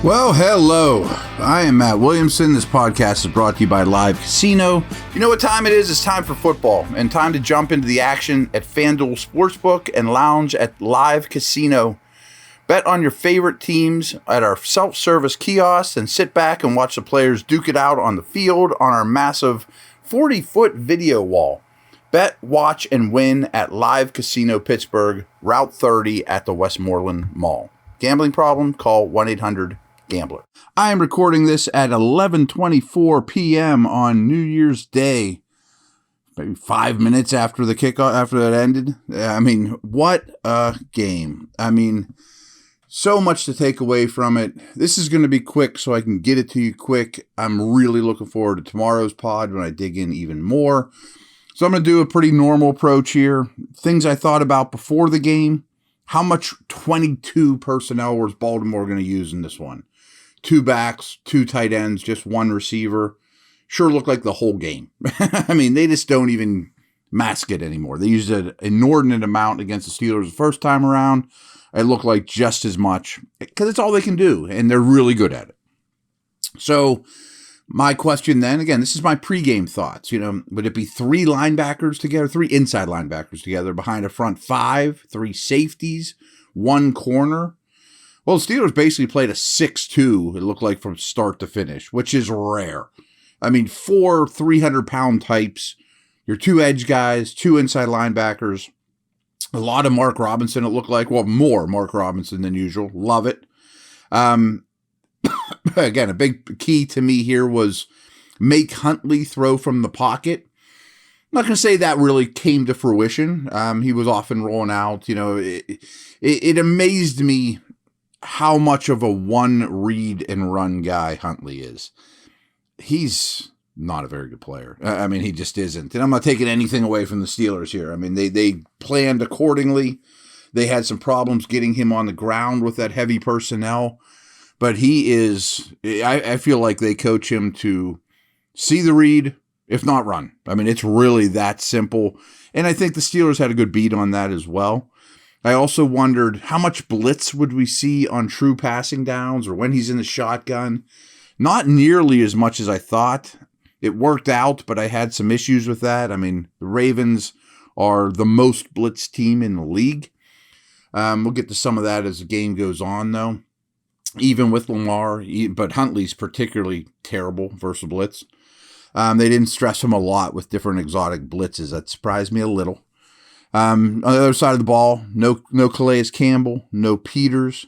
Well, hello. I am Matt Williamson. This podcast is brought to you by Live Casino. You know what time it is? It's time for football and time to jump into the action at FanDuel Sportsbook and lounge at Live Casino. Bet on your favorite teams at our self-service kiosks and sit back and watch the players duke it out on the field on our massive 40-foot video wall. Bet, watch, and win at Live Casino Pittsburgh, Route 30 at the Westmoreland Mall. Gambling problem? Call 1-800-GAMBLER. I am recording this at 11:24 p.m. on New Year's Day, maybe 5 minutes after the kickoff, after that ended. I mean, what a game. I mean, so much to take away from it. This is going to be quick so I can get it to you quick. I'm really looking forward to tomorrow's pod when I dig in even more. So I'm going to do a pretty normal approach here. Things I thought about before the game. How much 22 personnel was Baltimore going to use in this one? 2 backs, 2 tight ends, just 1 receiver. Sure looked like the whole game. I mean, they just don't even mask it anymore. They used an inordinate amount against the Steelers the first time around. It looked like just as much because it's all they can do, and they're really good at it. So my question then, again, this is my pregame thoughts. You know, would it be 3 linebackers together, 3 inside linebackers together behind a front 5, 3 safeties, 1 corner? Well, the Steelers basically played a 6-2, it looked like, from start to finish, which is rare. I mean, 4 300-pound types, your 2 edge guys, 2 inside linebackers, a lot of Mark Robinson, it looked like. Well, more Mark Robinson than usual. Love it. Again, a big key to me here was make Huntley throw from the pocket. I'm not going to say that really came to fruition. He was often rolling out. You know, it amazed me how much of a one read and run guy Huntley is. He's not a very good player. I mean, he just isn't. And I'm not taking anything away from the Steelers here. I mean, they planned accordingly. They had some problems getting him on the ground with that heavy personnel. But he is, I feel like they coach him to see the read, if not run. I mean, it's really that simple. And I think the Steelers had a good beat on that as well. I also wondered how much blitz would we see on true passing downs or when he's in the shotgun. Not nearly as much as I thought. It worked out, but I had some issues with that. I mean, the Ravens are the most blitz team in the league. We'll get to some of that as the game goes on, though. Even with Lamar, but Huntley's particularly terrible versus blitz. They didn't stress him a lot with different exotic blitzes. That surprised me a little. On the other side of the ball, no Calais Campbell, no Peters.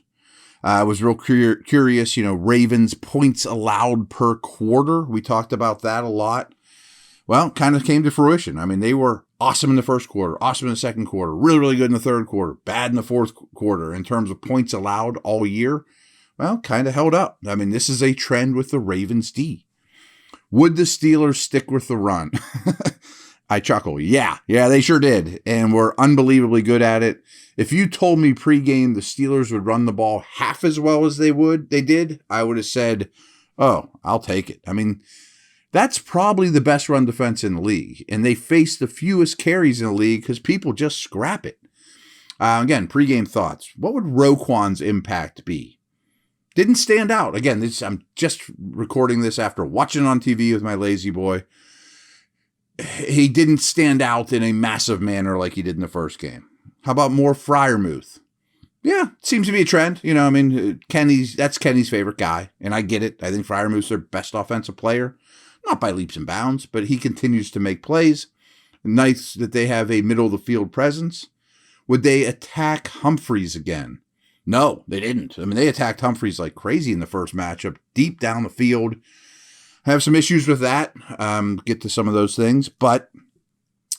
I was real curious, you know, Ravens points allowed per quarter. We talked about that a lot. Well, kind of came to fruition. I mean, they were awesome in the first quarter, awesome in the second quarter, really, really good in the third quarter, bad in the fourth quarter in terms of points allowed all year. Well, kind of held up. I mean, this is a trend with the Ravens D. Would the Steelers stick with the run? I chuckle. Yeah, they sure did. And were unbelievably good at it. If you told me pregame the Steelers would run the ball half as well as they did, I would have said, oh, I'll take it. I mean, that's probably the best run defense in the league. And they face the fewest carries in the league because people just scrap it. Again, pregame thoughts. What would Roquan's impact be? Didn't stand out. Again, I'm just recording this after watching it on TV with my lazy boy. He didn't stand out in a massive manner like he did in the first game. How about more Freiermuth? Yeah, seems to be a trend. You know, I mean, that's Kenny's favorite guy, and I get it. I think Freiermuth's their best offensive player. Not by leaps and bounds, but he continues to make plays. Nice that they have a middle-of-the-field presence. Would they attack Humphreys again? No, they didn't. I mean, they attacked Humphreys like crazy in the first matchup, deep down the field. I have some issues with that. Get to some of those things, but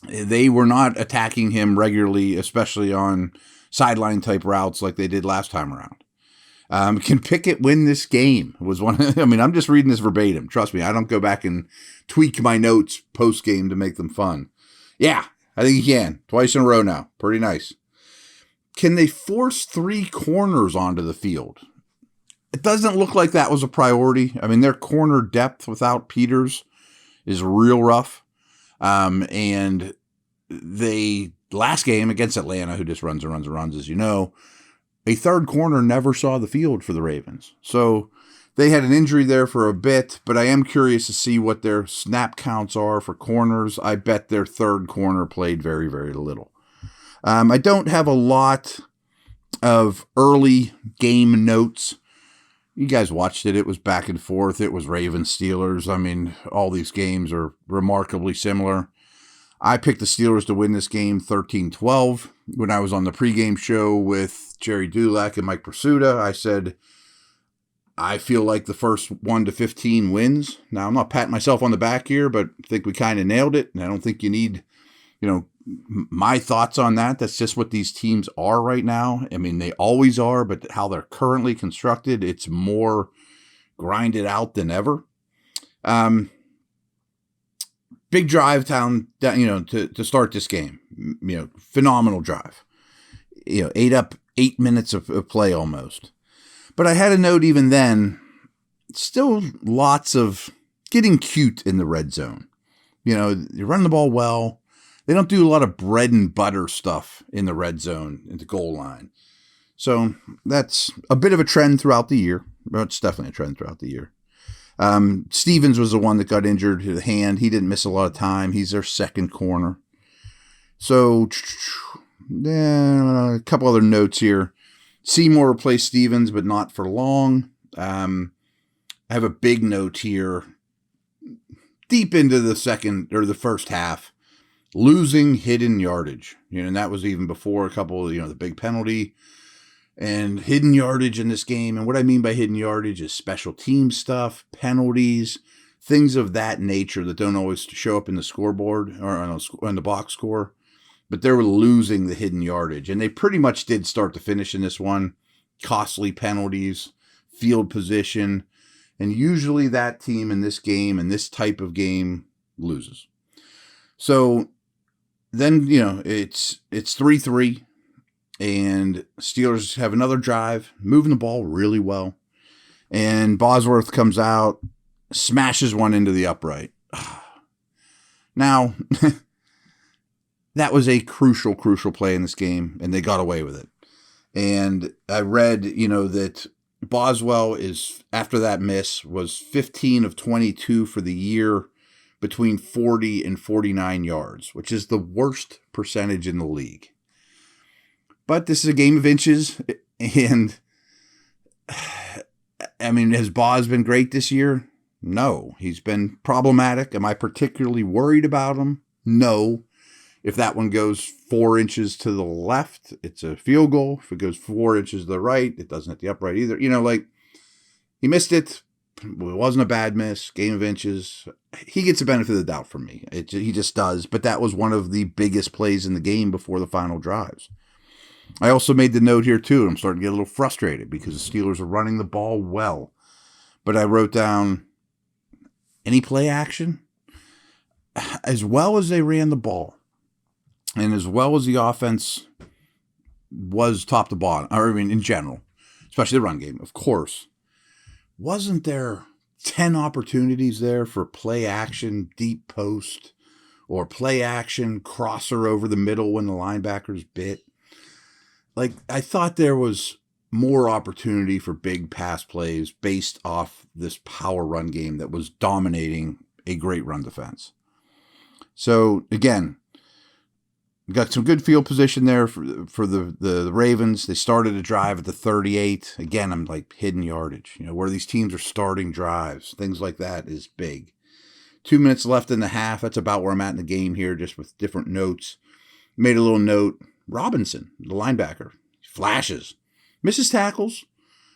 they were not attacking him regularly, especially on sideline type routes like they did last time around. Can Pickett win this game? Was one. I mean, I'm just reading this verbatim. Trust me, I don't go back and tweak my notes post game to make them fun. Yeah, I think he can. Twice in a row now. Pretty nice. Can they force 3 corners onto the field? It doesn't look like that was a priority. I mean, their corner depth without Peters is real rough. And they, last game against Atlanta, who just runs, as you know, a third corner never saw the field for the Ravens. So They had an injury there for a bit, but I am curious to see what their snap counts are for corners. I bet their third corner played very, very little. I don't have a lot of early game notes. You guys watched it. It was back and forth. It was Ravens Steelers. I mean, all these games are remarkably similar. I picked the Steelers to win this game 13-12. When I was on the pregame show with Jerry Dulac and Mike Pursuta, I said, I feel like the first 1-15 wins. Now, I'm not patting myself on the back here, but I think we kind of nailed it. And I don't think you need, my thoughts on that. That's just what these teams are right now. I mean, they always are, but how they're currently constructed, it's more grinded out than ever. Big drive down, to start this game. Phenomenal drive. 8 minutes of play almost. But I had a note even then, still lots of getting cute in the red zone. You're running the ball well. They don't do a lot of bread and butter stuff in the red zone, in the goal line. So that's a bit of a trend throughout the year. Well, it's definitely a trend throughout the year. Stevens was the one that got injured to the hand. He didn't miss a lot of time. He's their second corner. So a couple other notes here. Seymour replaced Stevens, but not for long. I have a big note here. Deep into the first half, losing hidden yardage. And that was even before a couple of, the big penalty and hidden yardage in this game. And what I mean by hidden yardage is special team stuff, penalties, things of that nature that don't always show up in the scoreboard or on the box score. But they were losing the hidden yardage. And they pretty much did start to finish in this one. Costly penalties, field position. And usually that team in this game, in this type of game, loses. So then, it's 3-3. And Steelers have another drive, moving the ball really well. And Bosworth comes out, smashes one into the upright. Now... that was a crucial play in this game, and they got away with it. And I read, that Boswell after that miss, was 15 of 22 for the year between 40 and 49 yards, which is the worst percentage in the league. But this is a game of inches, and, I mean, has Bos been great this year? No. He's been problematic. Am I particularly worried about him? No. If that one goes 4 inches to the left, it's a field goal. If it goes 4 inches to the right, it doesn't hit the upright either. He missed it. It wasn't a bad miss. Game of inches. He gets the benefit of the doubt from me. He just does. But that was one of the biggest plays in the game before the final drives. I also made the note here, too. I'm starting to get a little frustrated because the Steelers are running the ball well. But I wrote down, any play action? As well as they ran the ball, and as well as the offense was top to bottom, in general, especially the run game, of course, wasn't there 10 opportunities there for play action, deep post, or play action, crosser over the middle when the linebackers bit? I thought there was more opportunity for big pass plays based off this power run game that was dominating a great run defense. So, again, got some good field position there for the Ravens. They started a drive at the 38. Again, I'm hidden yardage. Where these teams are starting drives, things like that is big. 2 minutes left in the half. That's about where I'm at in the game here, just with different notes. Made a little note. Robinson, the linebacker, flashes. Misses tackles,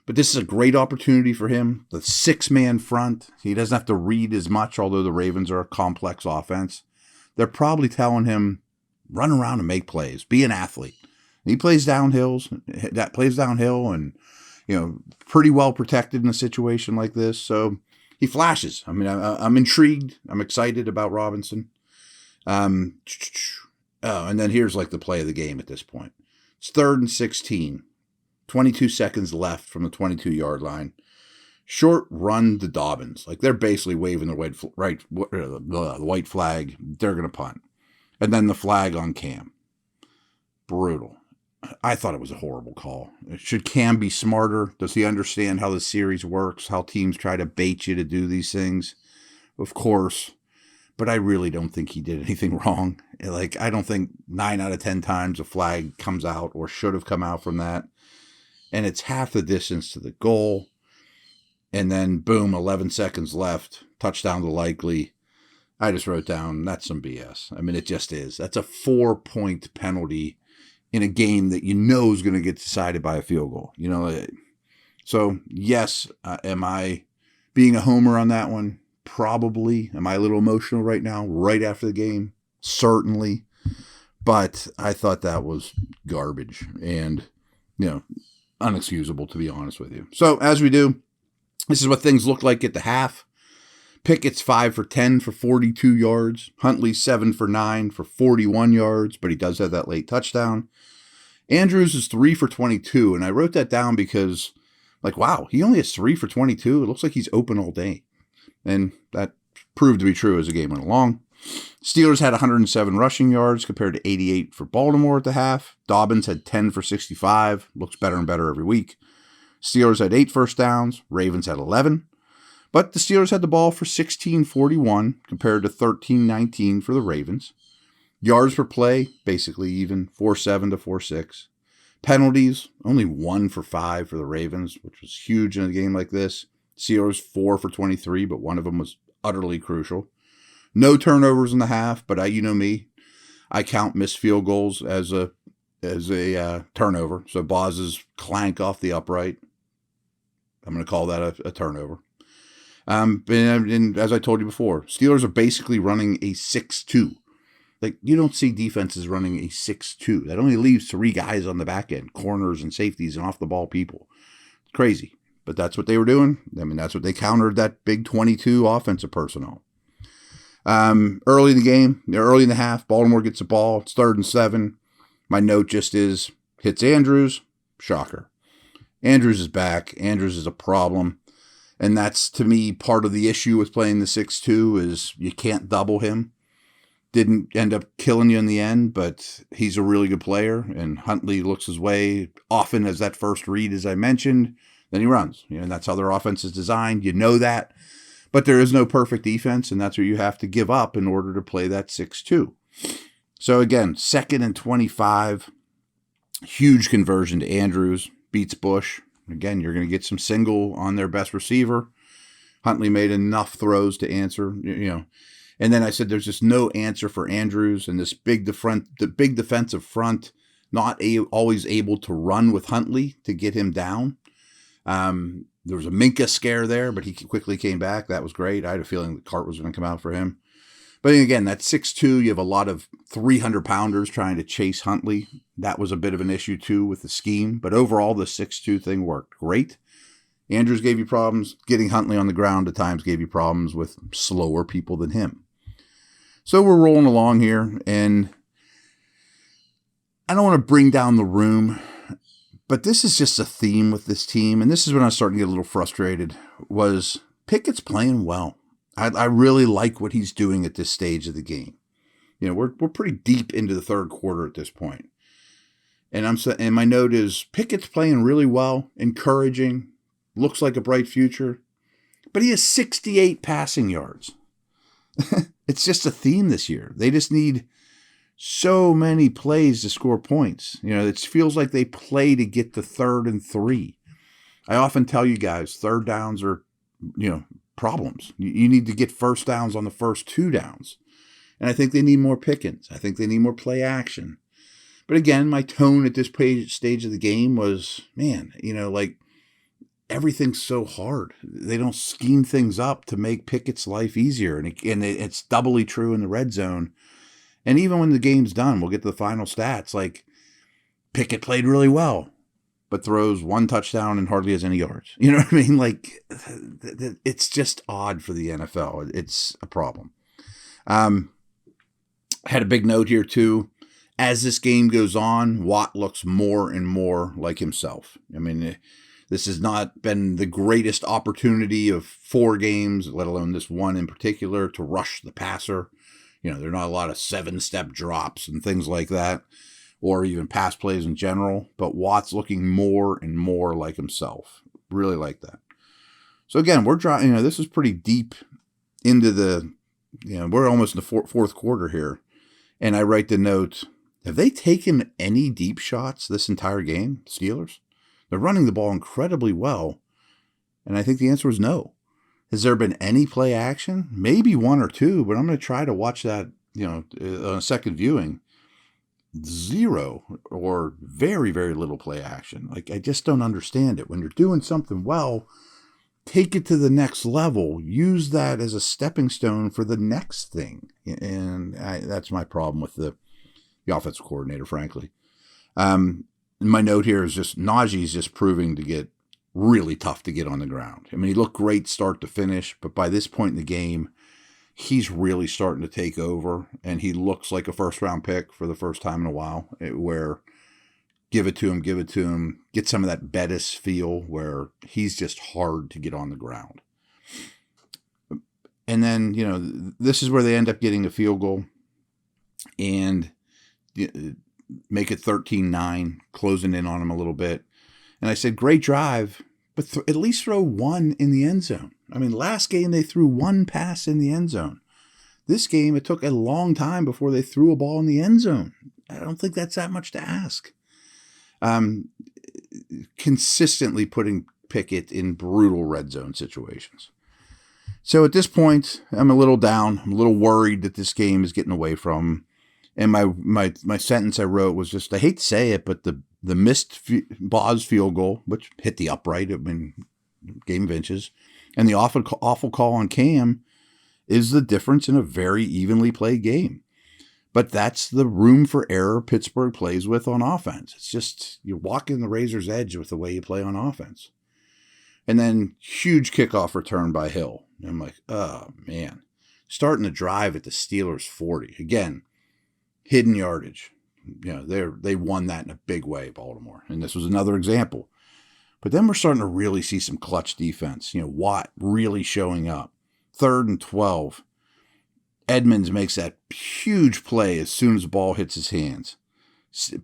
but this is a great opportunity for him. The 6-man front. He doesn't have to read as much, although the Ravens are a complex offense. They're probably telling him, run around and make plays. Be an athlete. He plays downhill and, pretty well protected in a situation like this. So he flashes. I mean, I'm intrigued. I'm excited about Robinson. And then here's the play of the game at this point. It's 3rd and 16. 22 seconds left from the 22-yard line. Short run to Dobbins. They're basically waving the white flag. They're going to punt. And then the flag on Cam. Brutal. I thought it was a horrible call. Should Cam be smarter? Does he understand how the series works, how teams try to bait you to do these things? Of course. But I really don't think he did anything wrong. Like, I don't think 9 out of 10 times a flag comes out or should have come out from that. And it's half the distance to the goal. And then, boom, 11 seconds left. Touchdown to Likely. I just wrote down, that's some BS. I mean, it just is. That's a 4-point penalty in a game that you know is going to get decided by a field goal. You know, so yes, am I being a homer on that one? Probably. Am I a little emotional right now, right after the game? Certainly. But I thought that was garbage and, unexcusable, to be honest with you. So as we do, this is what things look like at the half. Pickett's 5 for 10 for 42 yards. Huntley's 7 for 9 for 41 yards, but he does have that late touchdown. Andrews is 3 for 22, and I wrote that down because, wow, he only has 3 for 22. It looks like he's open all day. And that proved to be true as the game went along. Steelers had 107 rushing yards compared to 88 for Baltimore at the half. Dobbins had 10 for 65. Looks better and better every week. Steelers had 8 first downs. Ravens had 11. But the Steelers had the ball for 16:41 compared to 13:19 for the Ravens. Yards per play, basically even, 4.7 to 4.6. Penalties, only 1 for 5 for the Ravens, which was huge in a game like this. Steelers 4 for 23, but one of them was utterly crucial. No turnovers in the half, but you know me, I count missed field goals as a turnover. So Boz's clank off the upright, I'm going to call that a turnover. And as I told you before, Steelers are basically running a 6-2. You don't see defenses running a 6-2. That only leaves 3 guys on the back end, corners and safeties and off the ball people. It's crazy. But that's what they were doing. I mean, that's what they countered that big 22 offensive personnel. Early in the game, early in the half, Baltimore gets the ball. It's 3rd and 7. My note just is, hits Andrews. Shocker. Andrews is back. Andrews is a problem. And that's, to me, part of the issue with playing the 6-2 is you can't double him. Didn't end up killing you in the end, but he's a really good player. And Huntley looks his way often as that first read, as I mentioned. Then he runs. And that's how their offense is designed. You know that. But there is no perfect defense, and that's what you have to give up in order to play that 6-2. So again, 2nd and 25. Huge conversion to Andrews. Beats Bush. Again, you're going to get some single on their best receiver. Huntley made enough throws to answer, And then I said there's just no answer for Andrews, and the big defensive front not always able to run with Huntley to get him down. There was a Minka scare there, but he quickly came back. That was great. I had a feeling the cart was going to come out for him. But again, that 6'2", you have a lot of 300-pounders trying to chase Huntley. That was a bit of an issue, too, with the scheme. But overall, the 6'2" thing worked great. Andrews gave you problems. Getting Huntley on the ground at times gave you problems with slower people than him. So we're rolling along here, and I don't want to bring down the room, but this is just a theme with this team, and this is when I was starting to get a little frustrated, was Pickett's playing well. I really like what he's doing at this stage of the game. We're pretty deep into the 3rd quarter at this point. And my note is Pickett's playing really well, encouraging, looks like a bright future, but he has 68 passing yards. It's just a theme this year. They just need so many plays to score points. It feels like they play to get to 3rd and 3. I often tell you guys, 3rd downs are, problems. You need to get first downs on the first 2 downs. And I think they need more Pickens. I think they need more play action. But again, my tone at this stage of the game was, man, everything's so hard. They don't scheme things up to make Pickett's life easier. And it's doubly true in the red zone. And even when the game's done, we'll get to the final stats. Pickett played really well, but throws 1 touchdown and hardly has any yards. You know what I mean? It's just odd for the NFL. It's a problem. I had a big note here too. As this game goes on, Watt looks more and more like himself. I mean, this has not been the greatest opportunity of 4 games, let alone this one in particular, to rush the passer. There are not a lot of 7-step drops and things like that. or even pass plays in general, but Watt's looking more and more like himself. Really like that. So again, we're driving, this is pretty deep into the, we're almost in the fourth quarter here. And I write the note, have they taken any deep shots this entire game, Steelers? They're running the ball incredibly well. And I think the answer is no. Has there been any play action? Maybe one or two, but I'm going to try to watch that, on a second viewing. Zero or very, very little play action. Like, I just don't understand it. When you're doing something well, take it to the next level. Use that as a stepping stone for the next thing. And that's my problem with the offensive coordinator, frankly. My note here is just Najee's just proving to get really tough to get on the ground. I mean, he looked great start to finish, but by this point in the game, he's really starting to take over, and he looks like a first-round pick for the first time in a while, where give it to him, get some of that Bettis feel where he's just hard to get on the ground. And then, this is where they end up getting a field goal and make it 13-9, closing in on him a little bit. And I said, great drive, but at least throw one in the end zone. I mean, last game they threw one pass in the end zone. This game, it took a long time before they threw a ball in the end zone. I don't think that's that much to ask. Consistently putting Pickett in brutal red zone situations. So at this point, I'm a little down. I'm a little worried that this game is getting away from him. And my sentence I wrote was just, I hate to say it, but the missed Boz field goal, which hit the upright, game of inches, and the awful call on Cam is the difference in a very evenly played game. But that's the room for error Pittsburgh plays with on offense. It's just, you're walking the razor's edge with the way you play on offense. And then huge kickoff return by Hill. And I'm like, oh, man. Starting the drive at the Steelers' 40. Again, hidden yardage. They won that in a big way, Baltimore. And this was another example. But then we're starting to really see some clutch defense. Watt really showing up. 3rd and 12. Edmonds makes that huge play as soon as the ball hits his hands.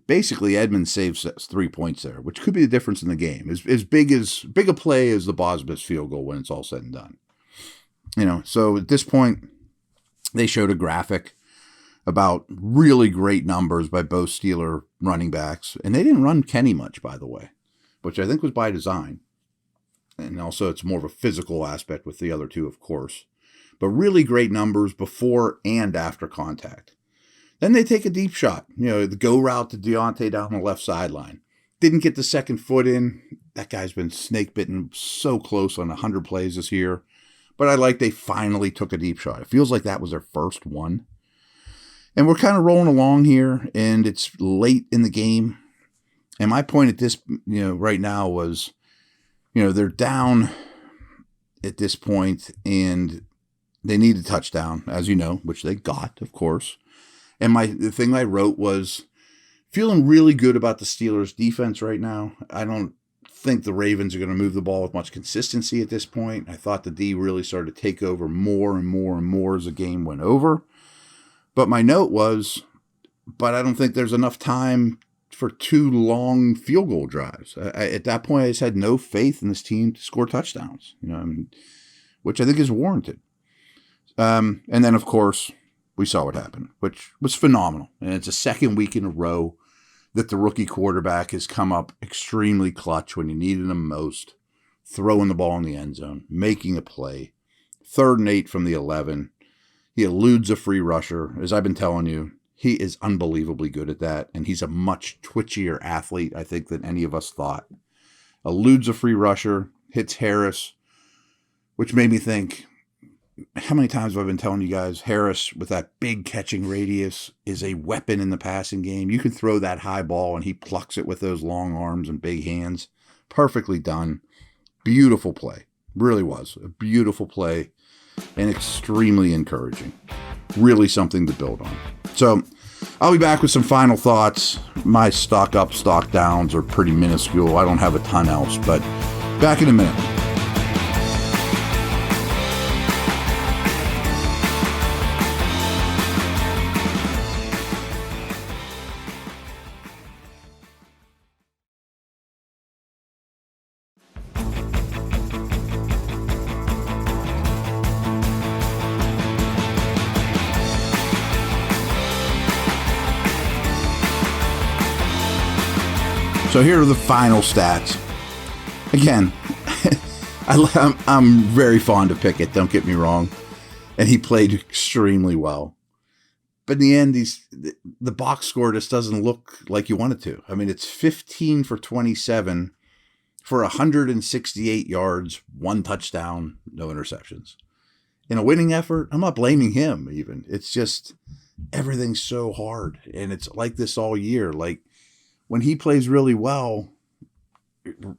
Basically, Edmonds saves 3 points there, which could be the difference in the game. As big a play as the Bosbus field goal when it's all said and done. So at this point, they showed a graphic about really great numbers by both Steeler running backs. And they didn't run Kenny much, by the way, which I think was by design. And also it's more of a physical aspect with the other two, of course. But really great numbers before and after contact. Then they take a deep shot. The go route to Deontay down the left sideline. Didn't get the second foot in. That guy's been snake bitten so close on 100 plays this year. But I like they finally took a deep shot. It feels like that was their first one. And we're kind of rolling along here, and it's late in the game. And my point at this, right now was, they're down at this point, and they need a touchdown, as you know, which they got, of course. And the thing I wrote was feeling really good about the Steelers' defense right now. I don't think the Ravens are going to move the ball with much consistency at this point. I thought the D really started to take over more and more and more as the game went over. But my note was, but I don't think there's enough time for 2 long field goal drives. At that point, I just had no faith in this team to score touchdowns, which I think is warranted. And then, of course, we saw what happened, which was phenomenal. And it's a second week in a row that the rookie quarterback has come up extremely clutch when you needed him most, throwing the ball in the end zone, making a play. 3rd and 8 from the 11. He eludes a free rusher. As I've been telling you, he is unbelievably good at that, and he's a much twitchier athlete, I think, than any of us thought. Eludes a free rusher, hits Harris, which made me think, how many times have I been telling you guys, Harris, with that big catching radius, is a weapon in the passing game. You can throw that high ball, and he plucks it with those long arms and big hands. Perfectly done. Beautiful play. Really was. A beautiful play. And extremely encouraging. Really something to build on. So I'll be back with some final thoughts. My stock up, stock downs are pretty minuscule. I don't have a ton else, but back in a minute. So here are the final stats. Again, I'm very fond of Pickett, don't get me wrong. And he played extremely well. But in the end, the box score just doesn't look like you want it to. I mean, it's 15 for 27 for 168 yards, 1 touchdown, no interceptions. In a winning effort, I'm not blaming him even. It's just everything's so hard. And it's like this all year. Like when he plays really well,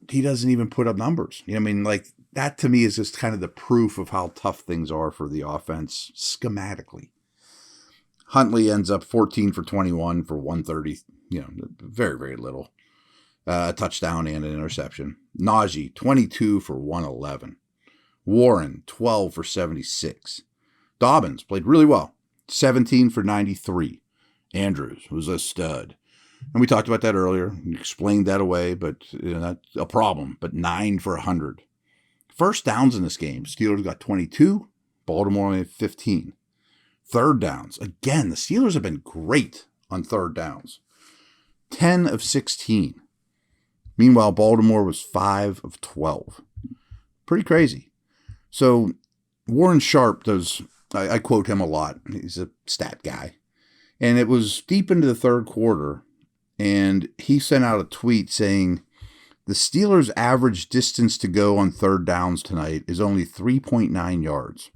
he doesn't even put up numbers. You know what I mean? Like that to me is just kind of the proof of how tough things are for the offense schematically. Huntley ends up 14 for 21 for 130, very, very little. A touchdown and an interception. Najee, 22 for 111. Warren, 12 for 76. Dobbins played really well, 17 for 93. Andrews was a stud. And we talked about that earlier. We explained that away, but that's a problem. But 9 for 100. First downs in this game, Steelers got 22. Baltimore only had 15. Third downs. Again, the Steelers have been great on third downs. 10 of 16. Meanwhile, Baltimore was 5 of 12. Pretty crazy. So Warren Sharp does, I quote him a lot. He's a stat guy. And it was deep into the third quarter, and he sent out a tweet saying, the Steelers' average distance to go on third downs tonight is only 3.9 yards.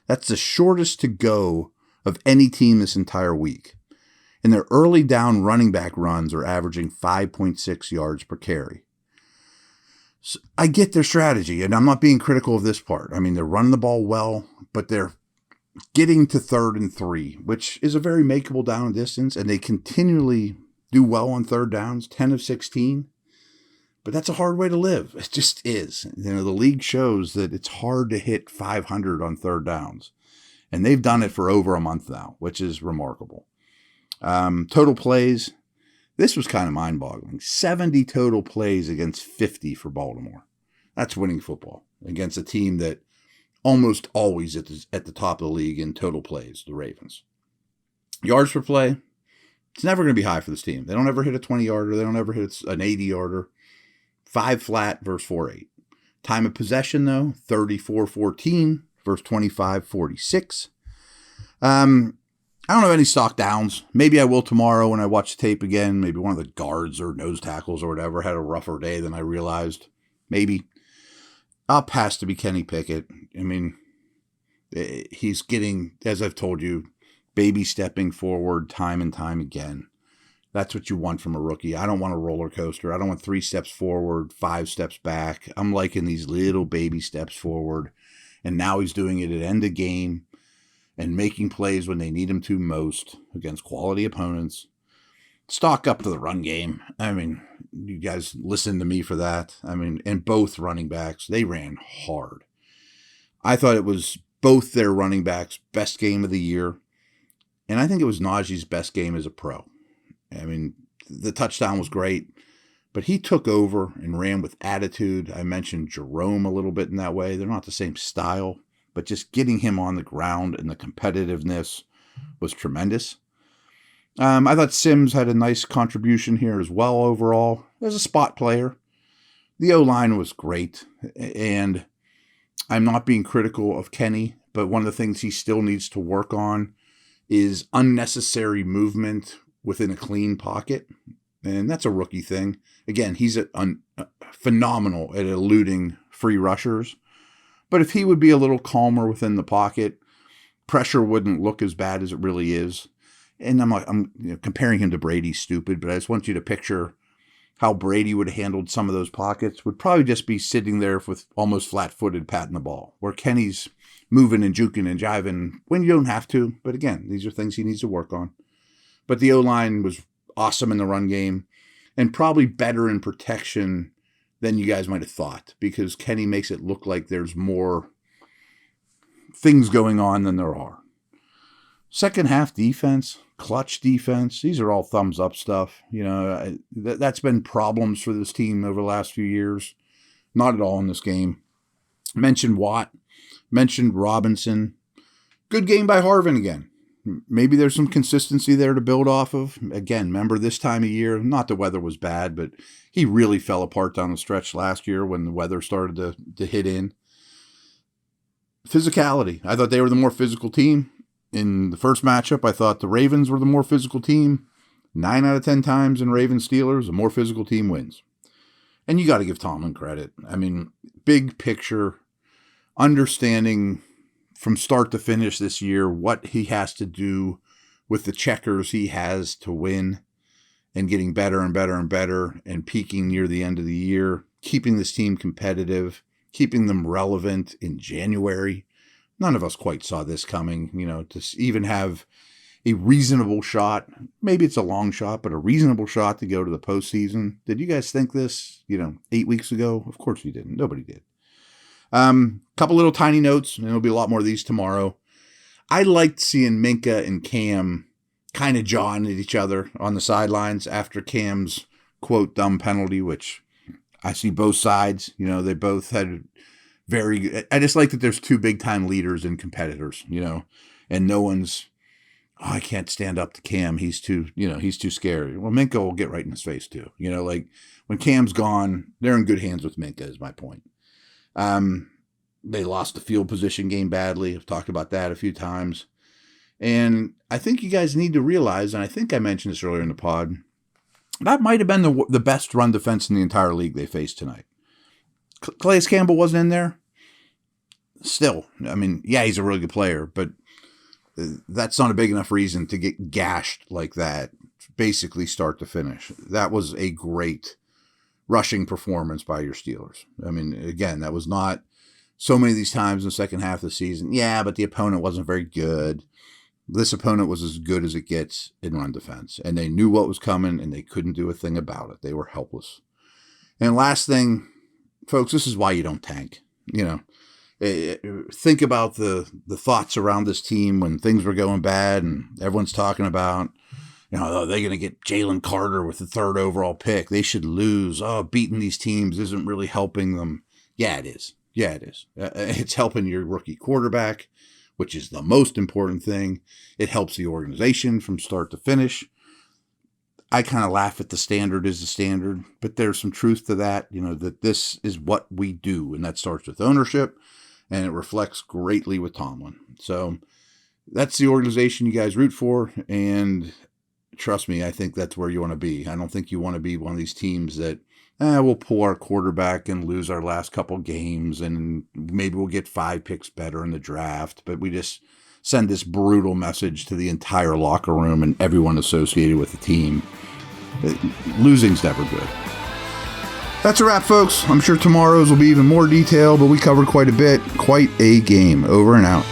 That's the shortest to go of any team this entire week. And their early down running back runs are averaging 5.6 yards per carry. So I get their strategy, and I'm not being critical of this part. I mean, they're running the ball well, but they're getting to 3rd and 3, which is a very makeable down distance, and they continually do well on third downs, 10 of 16. But that's a hard way to live. It just is. The league shows that it's hard to hit 500 on third downs. And they've done it for over a month now, which is remarkable. Total plays. This was kind of mind-boggling. 70 total plays against 50 for Baltimore. That's winning football against a team that almost always at the top of the league in total plays, the Ravens. Yards per play. It's never going to be high for this team. They don't ever hit a 20-yarder. They don't ever hit an 80-yarder. 5 flat versus 4-8. Time of possession, though, 34-14 versus 25-46. I don't have any stock downs. Maybe I will tomorrow when I watch the tape again. Maybe one of the guards or nose tackles or whatever had a rougher day than I realized. Maybe. Up has to be Kenny Pickett. I mean, he's getting, as I've told you, baby stepping forward time and time again. That's what you want from a rookie. I don't want a roller coaster. I don't want 3 steps forward, 5 steps back. I'm liking these little baby steps forward. And now he's doing it at end of game and making plays when they need him to most against quality opponents. Stock up to the run game. I mean, you guys listen to me for that. I mean, and both running backs, they ran hard. I thought it was both their running backs' best game of the year. And I think it was Najee's best game as a pro. I mean, the touchdown was great, but he took over and ran with attitude. I mentioned Jerome a little bit in that way. They're not the same style, but just getting him on the ground and the competitiveness was tremendous. I thought Sims had a nice contribution here as well overall as a spot player. The O-line was great, and I'm not being critical of Kenny, but one of the things he still needs to work on is unnecessary movement within a clean pocket, and that's a rookie thing. Again, he's phenomenal at eluding free rushers, but if he would be a little calmer within the pocket, pressure wouldn't look as bad as it really is. And I'm comparing him to Brady, stupid, but I just want you to picture how Brady would have handled some of those pockets. Would probably just be sitting there with almost flat-footed patting the ball, where Kenny's moving and juking and jiving when you don't have to. But again, these are things he needs to work on. But the O-line was awesome in the run game and probably better in protection than you guys might have thought, because Kenny makes it look like there's more things going on than there are. Second half defense, clutch defense, these are all thumbs up stuff. That's been problems for this team over the last few years. Not at all in this game. Mentioned Watt, mentioned Robinson. Good game by Harvin again. maybe there's some consistency there to build off of. Again, remember this time of year, not the weather was bad, but he really fell apart down the stretch last year when the weather started to hit in. Physicality. I thought they were the more physical team. In the first matchup, I thought the Ravens were the more physical team. 9 out of 10 times in Ravens-Steelers, the more physical team wins. And you got to give Tomlin credit. I mean, big picture, understanding from start to finish this year what he has to do with the checkers he has to win and getting better and better and better and peaking near the end of the year, keeping this team competitive, keeping them relevant in January. None of us quite saw this coming, to even have a reasonable shot. Maybe it's a long shot, but a reasonable shot to go to the postseason. Did you guys think this, 8 weeks ago? Of course you didn't. Nobody did. Couple little tiny notes, and there'll be a lot more of these tomorrow. I liked seeing Minka and Cam kind of jawing at each other on the sidelines after Cam's, quote, dumb penalty, which I see both sides. They both had I just like that there's two big-time leaders and competitors, and no one's, I can't stand up to Cam. He's too scary. Well, Minka will get right in his face too. Like when Cam's gone, they're in good hands with Minka is my point. They lost the field position game badly. I've talked about that a few times. And I think you guys need to realize, and I think I mentioned this earlier in the pod, that might have been the best run defense in the entire league they faced tonight. Calais Campbell wasn't in there. Still, I mean, yeah, he's a really good player, but that's not a big enough reason to get gashed like that, basically start to finish. That was a great rushing performance by your Steelers. I mean, again, that was not so many of these times in the second half of the season. Yeah, but the opponent wasn't very good. This opponent was as good as it gets in run defense, and they knew what was coming, and they couldn't do a thing about it. They were helpless. And last thing, folks, this is why you don't tank. Think about the thoughts around this team when things were going bad and everyone's talking about, are they going to get Jalen Carter with the 3rd overall pick? They should lose. Beating these teams isn't really helping them. Yeah, it is. It's helping your rookie quarterback, which is the most important thing. It helps the organization from start to finish. I kind of laugh at the standard is the standard, but there's some truth to that, that this is what we do, and that starts with ownership, and it reflects greatly with Tomlin. So that's the organization you guys root for, and trust me, I think that's where you want to be. I don't think you want to be one of these teams that, we'll pull our quarterback and lose our last couple games, and maybe we'll get 5 picks better in the draft, but we just send this brutal message to the entire locker room and everyone associated with the team. Losing's never good. That's a wrap, folks. I'm sure tomorrow's will be even more detailed, but we covered quite a bit. Quite a game. Over and out.